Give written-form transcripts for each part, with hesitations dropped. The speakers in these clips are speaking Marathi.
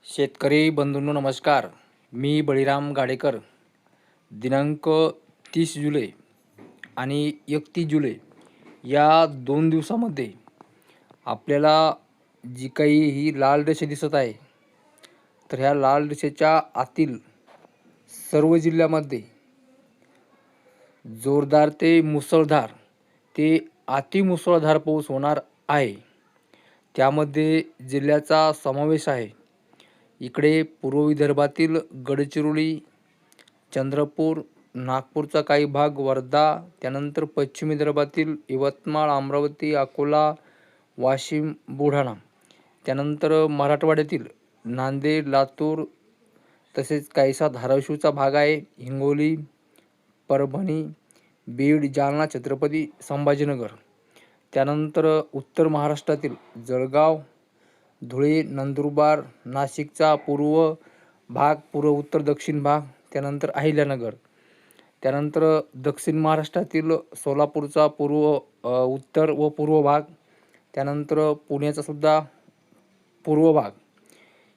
शेतकरी बंधूंनो नमस्कार. मी बळीराम गाडेकर. दिनांक 30 जुलै आणि 31 जुलै या 2 दिवसामध्ये आपल्याला जी काही ही लाल रेषा दिसत आहे, तर ह्या लाल रेषेच्या आतील सर्व जिल्ह्यामध्ये जोरदार ते मुसळधार ते अतिमुसळधार पाऊस होणार आहे. त्यामध्ये जिल्ह्याचा समावेश आहे. इकडे पूर्व विदर्भातील गडचिरोली, चंद्रपूर, नागपूरचा काही भाग, वर्धा, त्यानंतर पश्चिम विदर्भातील यवतमाळ, अमरावती, अकोला, वाशिम, बुलढाणा, त्यानंतर मराठवाड्यातील नांदेड, लातूर, तसेच काहीसा धाराशिवचा भाग आहे, हिंगोली, परभणी, बीड, जालना, छत्रपती संभाजीनगर, त्यानंतर उत्तर महाराष्ट्रातील जळगाव, धुळे, नंदुरबार, नाशिकचा पूर्व भाग, पूर्व उत्तर दक्षिण भाग, त्यानंतर अहिल्यानगर, त्यानंतर दक्षिण महाराष्ट्रातील सोलापूरचा उत्तर व पूर्व भाग, त्यानंतर पुण्याचा सुद्धा पूर्व भाग,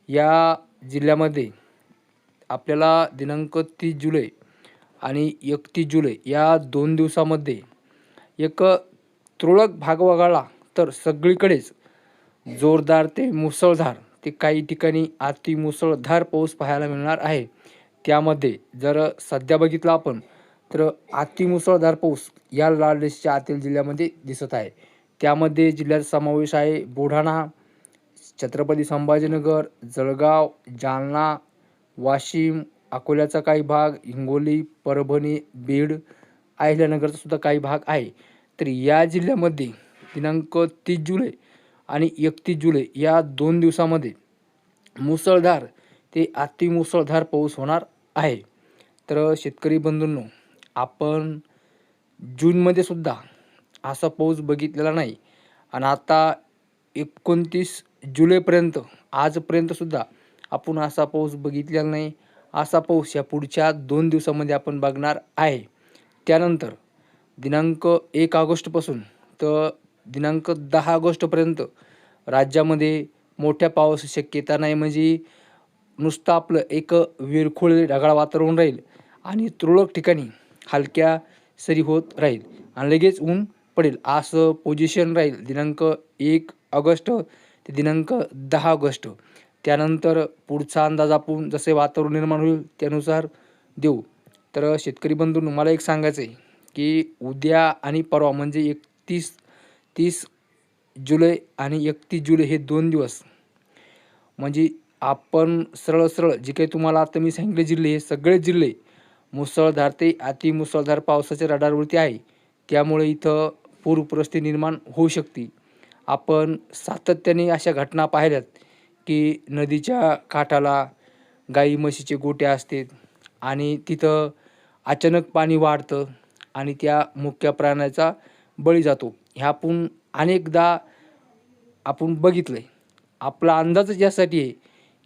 या जिल्ह्यामध्ये आपल्याला दिनांक 30 जुलै आणि 31 जुलै या 2 दिवसामध्ये एक तुरळक भाग वगळला तर सगळीकडेच जोरदार ते मुसळधार ते काही ठिकाणी अतिमुसळधार पाऊस पाहायला मिळणार आहे. त्यामध्ये जर सध्या बघितलं आपण तर अतिमुसळधार पाऊस या लाल रेषेच्या आतील जिल्ह्यामध्ये दिसत आहे. त्यामध्ये जिल्ह्याचा समावेश आहे बुलढाणा, छत्रपती संभाजीनगर, जळगाव, जालना, वाशिम, अकोल्याचा काही भाग, हिंगोली, परभणी, बीड, अहिल्यानगरचा सुद्धा काही भाग आहे. तर या जिल्ह्यामध्ये दिनांक 30 जुलै आणि 31 जुलै या 2 दिवसामध्ये मुसळधार ते अतिमुसळधार पाऊस होणार आहे. तर शेतकरी बंधूंनो, आपण जूनमध्ये सुद्धा असा पाऊस बघितलेला नाही आणि आता 29 जुलैपर्यंत आजपर्यंत सुद्धा आपण असा पाऊस बघितलेला नाही. असा पाऊस या पुढच्या 2 दिवसामध्ये आपण बघणार आहे. त्यानंतर दिनांक 1 ऑगस्टपासून तर दिनांक 10 ऑगस्टपर्यंत राज्यामध्ये मोठ्या पावसाची शक्यता नाही. म्हणजे नुसतं आपलं एक विरखुळ ढगाळ वातावरण राहील आणि तुरळक ठिकाणी हलक्या सरी होत राहील आणि लगेच ऊन पडेल असं पोझिशन राहील दिनांक 1 ऑगस्ट ते दिनांक 10 ऑगस्ट. त्यानंतर पुढचा अंदाज आपण जसे वातावरण निर्माण होईल त्यानुसार देऊ. तर शेतकरी बंधूंनो, मला एक सांगायचं आहे की उद्या आणि परवा म्हणजे 30 जुलै आणि 31 जुलै हे 2 दिवस म्हणजे आपण सरळ जे काही तुम्हाला आता मी सांगितले जिल्हे, हे सगळे जिल्हे मुसळधार ते अतिमुसळधार पावसाच्या रडारवरती आहे. त्यामुळे इथं पूर परिस्थिती निर्माण होऊ शकते. आपण सातत्याने अशा घटना पाहिल्यात की नदीच्या काठाला गाई म्हशीचे गोठे असतात आणि तिथं अचानक पाणी वाढतं आणि त्या मुक्या प्राण्याचा बळी जातो. ह्या आपण अनेकदा बघितलं आहे. आपला अंदाजच यासाठी आहे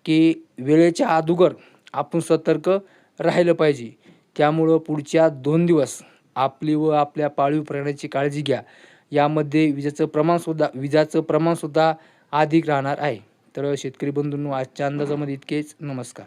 की वेळेच्या अगोदर आपण सतर्क राहिलं पाहिजे. त्यामुळं पुढच्या 2 दिवस आपली व आपल्या पाळीव प्राण्याची काळजी घ्या. यामध्ये विजाचं प्रमाणसुद्धा अधिक राहणार आहे. तर शेतकरी बंधूंनो, आजच्या अंदाजामध्ये इतकेच. नमस्कार.